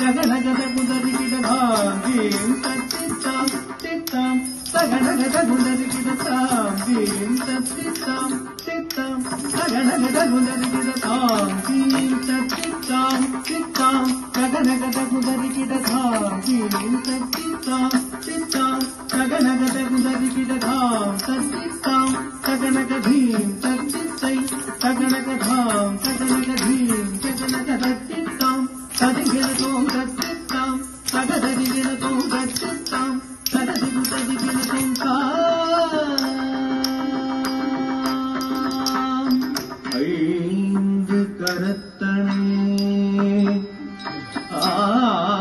गगनगद गुदरिकिड धाम धीम तत्तित्ताम तित्ताम गगनगद गुदरिकिड धाम धीम तत्तित्ताम तित्ताम गगनगद गुदरिकिड धाम धीम तत्तित्ताम तित्ताम गगनगद गुदरिकिड धाम धीम तत्तित्ताम तित्ताम गगनगद गुदरिकिड धाम तत्तित्ताम गगनग धीम तत्तित्तै गगनग धाम गगनग धीम गगनग तत्तित्ताम तदिगिरतों तत्तित्ताम तगदगिरतों तत्तित्ताम तगदिगिरतों ताम ஐந்து கரத்தனை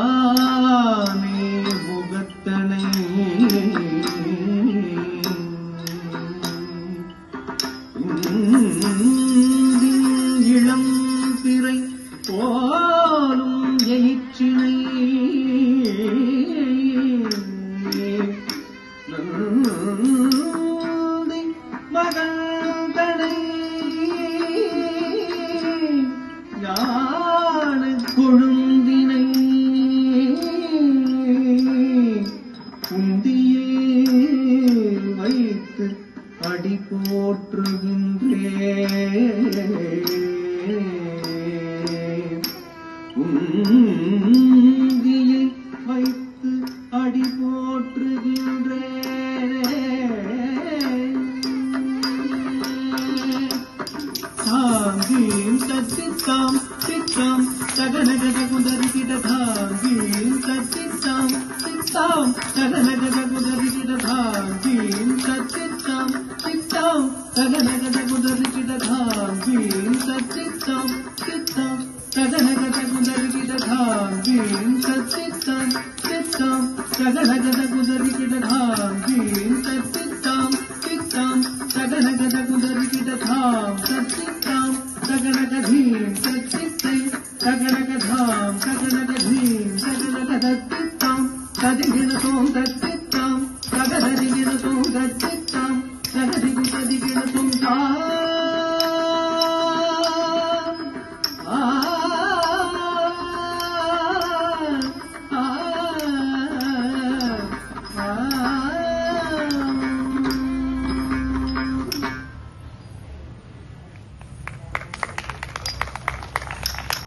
ஆனே முகத்தனை இளம் பிறை போலும் எயிற்றினை நந்தி மகந்தனை ஞான கொழுந்தினை குந்தியே வைத்து அடி போற்றுகின்றேன் குந்தியை வைத்து அடி போற்றுகின்றேன் தாம் தத்தித்தாம் தித்தாம் தகனகத குதரிக்கிட தாம் தத்தித்தாம் தித்தாம் தகனகத குதரிக்கிட தாம் தத்தித்தாம் தித்தாம் தகனகத குதரிக்கிட தாம் தத்தித்தாம் தித்தாம் தகனகத குதரிக்கிட தாம் தத்தித்தாம் தித்தாம் தகனகத குதரிக்கிட தாம்